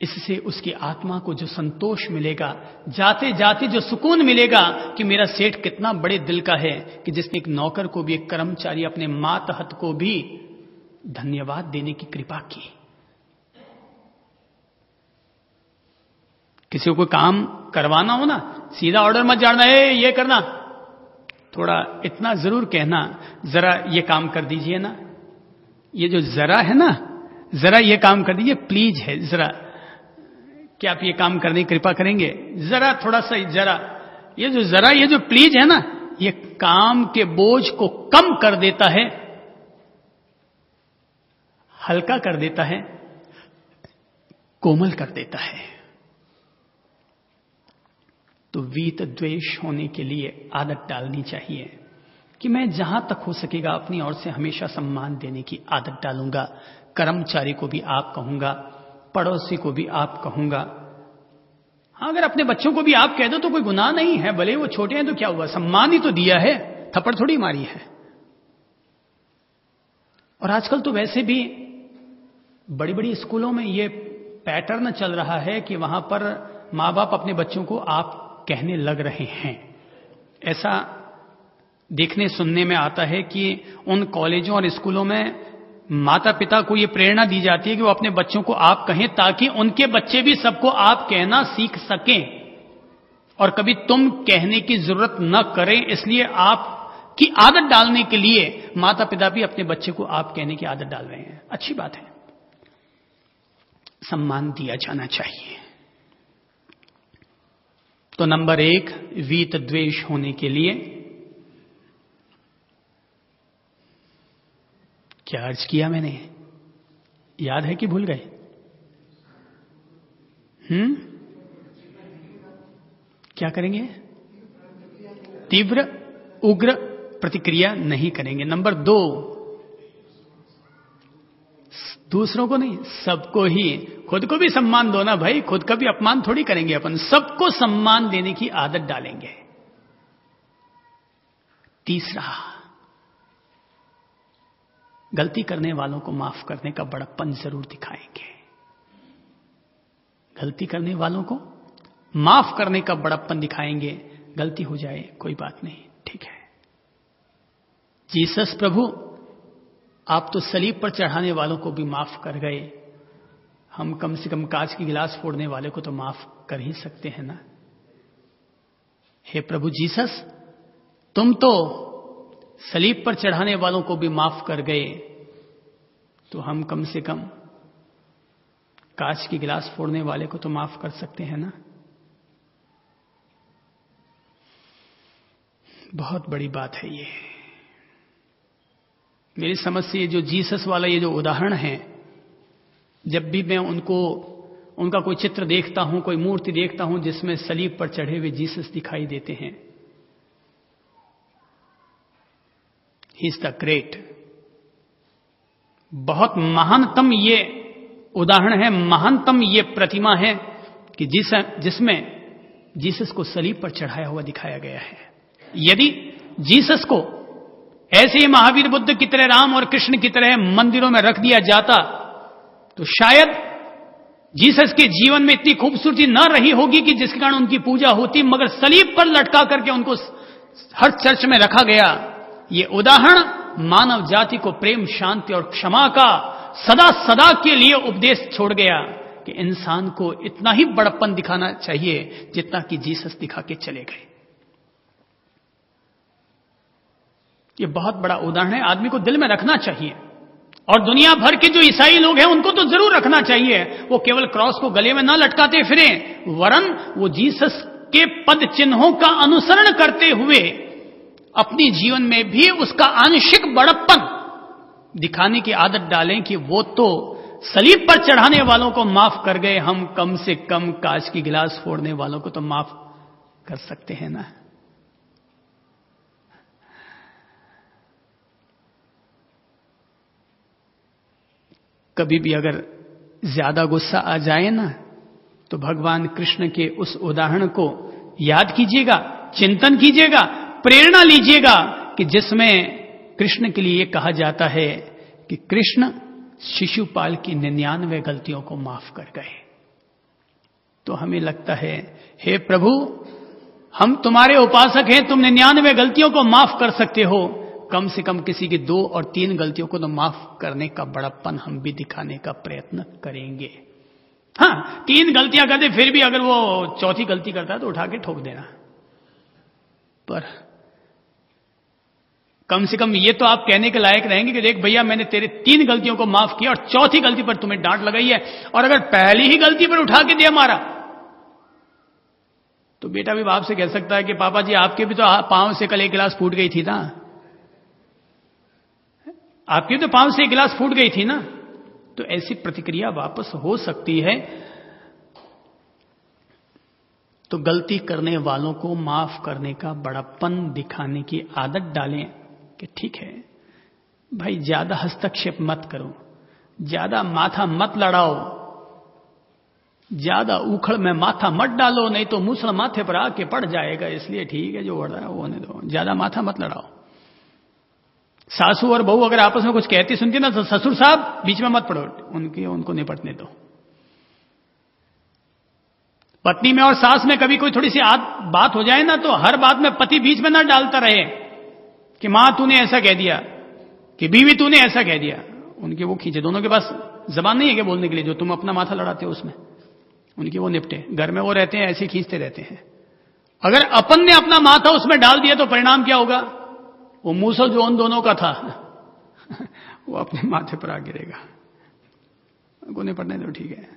इससे उसकी आत्मा को जो संतोष मिलेगा, जाते जाते जो सुकून मिलेगा कि मेरा सेठ कितना बड़े दिल का है कि जिसने एक नौकर को भी, एक कर्मचारी, अपने मातहत को भी धन्यवाद देने की कृपा की। किसी को कोई काम करवाना हो ना, सीधा ऑर्डर मत जाना है ये करना, थोड़ा इतना जरूर कहना, जरा ये काम कर दीजिए ना। ये जो जरा है ना, जरा ये काम कर दीजिए प्लीज है, जरा क्या आप ये काम करने की कृपा करेंगे, जरा थोड़ा सा, जरा ये जो प्लीज है ना, ये काम के बोझ को कम कर देता है, हल्का कर देता है, कोमल कर देता है। तो वीत द्वेष होने के लिए आदत डालनी चाहिए कि मैं जहां तक हो सकेगा अपनी ओर से हमेशा सम्मान देने की आदत डालूंगा। कर्मचारी को भी आप कहूंगा, पड़ोसी को भी आप कहूंगा। हाँ, अगर अपने बच्चों को भी आप कह दो तो कोई गुनाह नहीं है, भले वो छोटे हैं तो क्या हुआ, सम्मान ही तो दिया है, थप्पड़ थोड़ी मारी है। और आजकल तो वैसे भी बड़ी बड़ी स्कूलों में ये पैटर्न चल रहा है कि वहां पर मां बाप अपने बच्चों को आप कहने लग रहे हैं। ऐसा देखने सुनने में आता है कि उन कॉलेजों और स्कूलों में माता पिता को यह प्रेरणा दी जाती है कि वो अपने बच्चों को आप कहें ताकि उनके बच्चे भी सबको आप कहना सीख सकें और कभी तुम कहने की जरूरत न करें। इसलिए आप की आदत डालने के लिए माता पिता भी अपने बच्चे को आप कहने की आदत डाल रहे हैं। अच्छी बात है, सम्मान दिया जाना चाहिए। तो नंबर 1, वीत द्वेष होने के लिए क्या अर्ज किया मैंने, याद है कि भूल गए? क्या करेंगे? तीव्र उग्र प्रतिक्रिया नहीं करेंगे। नंबर 2, दूसरों को नहीं, सबको ही, खुद को भी सम्मान दो ना भाई, खुद का भी अपमान थोड़ी करेंगे अपन, सबको सम्मान देने की आदत डालेंगे। तीसरा, गलती करने वालों को माफ करने का बड़प्पन जरूर दिखाएंगे। गलती करने वालों को माफ करने का बड़प्पन दिखाएंगे। गलती हो जाए कोई बात नहीं, ठीक है। जीसस प्रभु, आप तो सलीब पर चढ़ाने वालों को भी माफ कर गए, हम कम से कम कांच की गिलास फोड़ने वाले को तो माफ कर ही सकते हैं ना। हे प्रभु जीसस, तुम तो सलीब पर चढ़ाने वालों को भी माफ कर गए, तो हम कम से कम कांच की गिलास फोड़ने वाले को तो माफ कर सकते हैं ना। बहुत बड़ी बात है ये। मेरी समझ से ये जो जीसस वाला ये जो उदाहरण है, जब भी मैं उनका कोई चित्र देखता हूं, कोई मूर्ति देखता हूं जिसमें सलीब पर चढ़े हुए जीसस दिखाई देते हैं, ही इज द ग्रेट। बहुत महानतम ये उदाहरण है, महानतम ये प्रतिमा है कि जिसमें जीसस को सलीब पर चढ़ाया हुआ दिखाया गया है। यदि जीसस को ऐसे ही महावीर बुद्ध की तरह, राम और कृष्ण की तरह मंदिरों में रख दिया जाता तो शायद जीसस के जीवन में इतनी खूबसूरती न रही होगी कि जिसके कारण उनकी पूजा होती, मगर सलीब पर लटका करके उनको हर चर्च में रखा गया। ये उदाहरण मानव जाति को प्रेम, शांति और क्षमा का सदा सदा के लिए उपदेश छोड़ गया कि इंसान को इतना ही बड़प्पन दिखाना चाहिए जितना कि जीसस दिखा के चले गए। ये बहुत बड़ा उदाहरण है, आदमी को दिल में रखना चाहिए। और दुनिया भर के जो ईसाई लोग हैं उनको तो जरूर रखना चाहिए। वो केवल क्रॉस को गले में ना लटकाते फिरें, वरन वो जीसस के पद चिन्हों का अनुसरण करते हुए अपनी जीवन में भी उसका आंशिक बड़प्पन दिखाने की आदत डालें कि वो तो सलीब पर चढ़ाने वालों को माफ कर गए, हम कम से कम कांच की गिलास फोड़ने वालों को तो माफ कर सकते हैं ना। कभी भी अगर ज्यादा गुस्सा आ जाए ना, तो भगवान कृष्ण के उस उदाहरण को याद कीजिएगा, चिंतन कीजिएगा, प्रेरणा लीजिएगा कि जिसमें कृष्ण के लिए कहा जाता है कि कृष्ण शिशुपाल की 99 गलतियों को माफ कर गए। तो हमें लगता है, हे प्रभु, हम तुम्हारे उपासक हैं, तुम 99 गलतियों को माफ कर सकते हो, कम से कम किसी की 2 और 3 गलतियों को तो माफ करने का बड़प्पन हम भी दिखाने का प्रयत्न करेंगे। हाँ, 3 गलतियां कर दे, फिर भी अगर वो 4थी गलती करता है तो उठा के ठोक देना। पर कम से कम ये तो आप कहने के लायक रहेंगे कि देख भैया, मैंने तेरे 3 गलतियों को माफ किया और 4थी गलती पर तुम्हें डांट लगाई है, और अगर पहली ही गलती पर उठा के दे मारा तो बेटा भी बाप से कह सकता है कि पापा जी, आपके भी तो पांव से कल 1 गिलास फूट गई थी ना, आपके तो पांव से 1 गिलास फूट गई थी ना। तो ऐसी प्रतिक्रिया वापस हो सकती है। तो गलती करने वालों को माफ करने का बड़प्पन दिखाने की आदत डालें कि ठीक है भाई, ज्यादा हस्तक्षेप मत करो, ज्यादा माथा मत लड़ाओ, ज्यादा उखड़ में माथा मत डालो, नहीं तो मूसल माथे पर आके पड़ जाएगा, इसलिए ठीक है जो बढ़ रहा है वो होने दो, ज्यादा माथा मत लड़ाओ। सासू और बहू अगर आपस में कुछ कहती सुनती ना, तो ससुर साहब बीच में मत पड़ो, उनको निपटने दो। पत्नी में और सास में कभी कोई थोड़ी सी बात हो जाए ना, तो हर बात में पति बीच में ना डालता रहे कि मां तूने ऐसा कह दिया, कि बीवी तूने ऐसा कह दिया। उनके वो खींचे, दोनों के पास जबान नहीं है कि बोलने के लिए, जो तुम अपना माथा लड़ाते हो उसमें उनकी वो निपटे। घर में वो रहते हैं ऐसे खींचते रहते हैं। अगर अपन ने अपना माथा उसमें डाल दिया तो परिणाम क्या होगा? वो मूसल जो उन दोनों का था वो अपने माथे पर आ गिरेगा। उनको निपटने दो, ठीक है,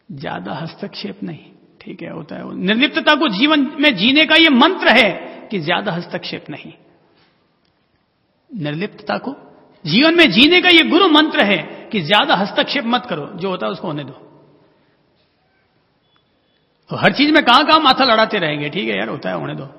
ज्यादा हस्तक्षेप नहीं, ठीक है, होता है। निर्लिप्तता को जीवन में जीने का ये मंत्र है कि ज्यादा हस्तक्षेप नहीं। निर्लिप्तता को जीवन में जीने का ये गुरु मंत्र है कि ज्यादा हस्तक्षेप मत करो, जो होता है उसको होने दो। तो हर चीज में कहां माथा लड़ाते रहेंगे, ठीक है यार, होता है, होने दो।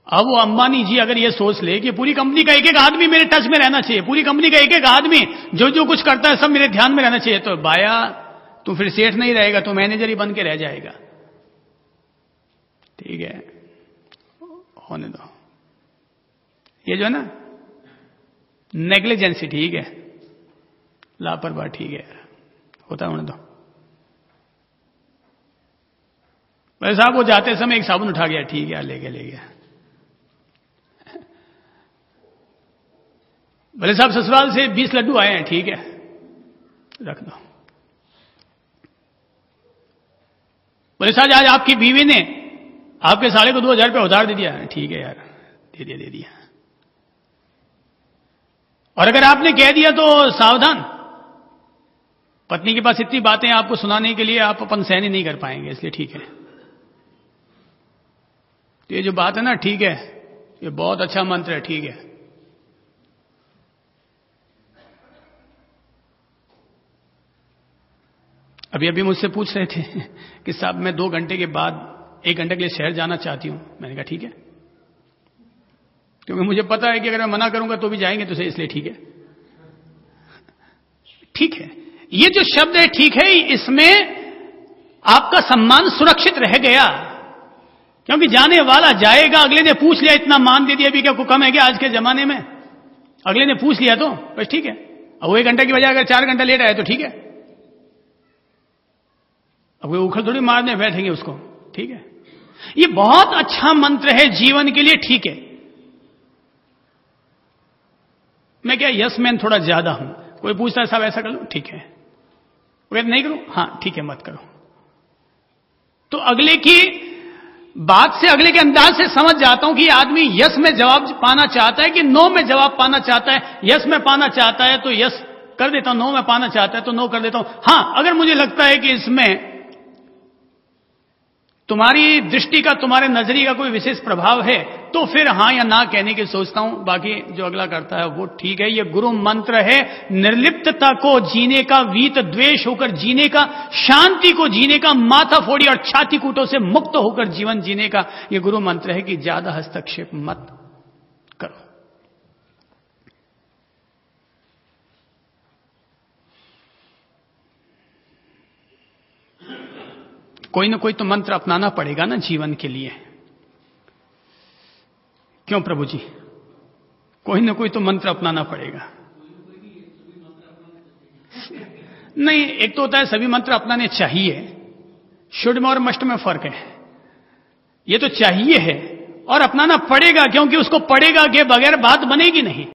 अब वो अंबानी जी अगर ये सोच ले कि पूरी कंपनी का एक एक आदमी मेरे टच में रहना चाहिए, पूरी कंपनी का एक एक आदमी जो जो कुछ करता है सब मेरे ध्यान में रहना चाहिए, तो बाया तू फिर सेठ नहीं रहेगा, तो मैनेजर ही बन के रह जाएगा। ठीक है, होने दो। ये जो है ना नेग्लिजेंसी, ठीक है, लापरवाही, ठीक है, होता है, होने दो। भाई साहब वो जाते समय एक साबुन उठा गया, ठीक है, ले गया। भले साहब ससुराल से 20 लड्डू आए हैं, ठीक है, रख दो। भले साहब आज आपकी बीवी ने आपके साले को 2000 रुपये उधार दे दिया, ठीक है यार, दे दिया। और अगर आपने कह दिया तो सावधान, पत्नी के पास इतनी बातें आपको सुनाने के लिए आप अपन सहन नहीं कर पाएंगे, इसलिए ठीक है। तो ये जो बात है ना, ठीक है, ये बहुत अच्छा मंत्र है, ठीक है। अभी मुझसे पूछ रहे थे कि साहब मैं 2 घंटे के बाद 1 घंटे के लिए शहर जाना चाहती हूं। मैंने कहा ठीक है, क्योंकि मुझे पता है कि अगर मैं मना करूंगा तो भी जाएंगे, तो इसलिए ठीक है। ठीक है, ये जो शब्द है ठीक है, इसमें आपका सम्मान सुरक्षित रह गया, क्योंकि जाने वाला जाएगा। अगले ने पूछ लिया, इतना मान दे दिया भी क्या को कम है क्या आज के जमाने में? अगले ने पूछ लिया तो बस ठीक है। अब वो 1 घंटे की बजाय अगर 4 घंटा लेट आए तो ठीक है, अब वो उखल थोड़ी मारने बैठेंगे उसको, ठीक है। ये बहुत अच्छा मंत्र है जीवन के लिए, ठीक है। मैं क्या यस मैन थोड़ा ज्यादा हूं, कोई पूछता है साहब ऐसा कर लो, ठीक है, अगर नहीं करूं, हां ठीक है, मत करो। तो अगले की बात से, अगले के अंदाज से समझ जाता हूं कि आदमी यस में जवाब पाना चाहता है कि नो में जवाब पाना चाहता है। यस में पाना चाहता है तो यस कर देता हूं, नो में पाना चाहता है तो नो कर देता हूं। हां, अगर मुझे लगता है कि इसमें तुम्हारी दृष्टि का, तुम्हारे नजरिए का कोई विशेष प्रभाव है, तो फिर हां या ना कहने की सोचता हूं। बाकी जो अगला करता है वो ठीक है। ये गुरु मंत्र है निर्लिप्तता को जीने का, वीत द्वेष होकर जीने का, शांति को जीने का, माथा फोड़ी और छाती कूटों से मुक्त होकर जीवन जीने का। ये गुरु मंत्र है कि ज्यादा हस्तक्षेप मत करो। कोई ना कोई तो मंत्र अपनाना पड़ेगा ना जीवन के लिए, क्यों प्रभु जी? कोई ना कोई तो मंत्र अपनाना पड़ेगा। नहीं, एक तो होता है सभी मंत्र अपनाने चाहिए, शुड में और मस्ट में फर्क है। ये तो चाहिए है और अपनाना पड़ेगा, क्योंकि उसको पड़ेगा के बगैर बात बनेगी नहीं।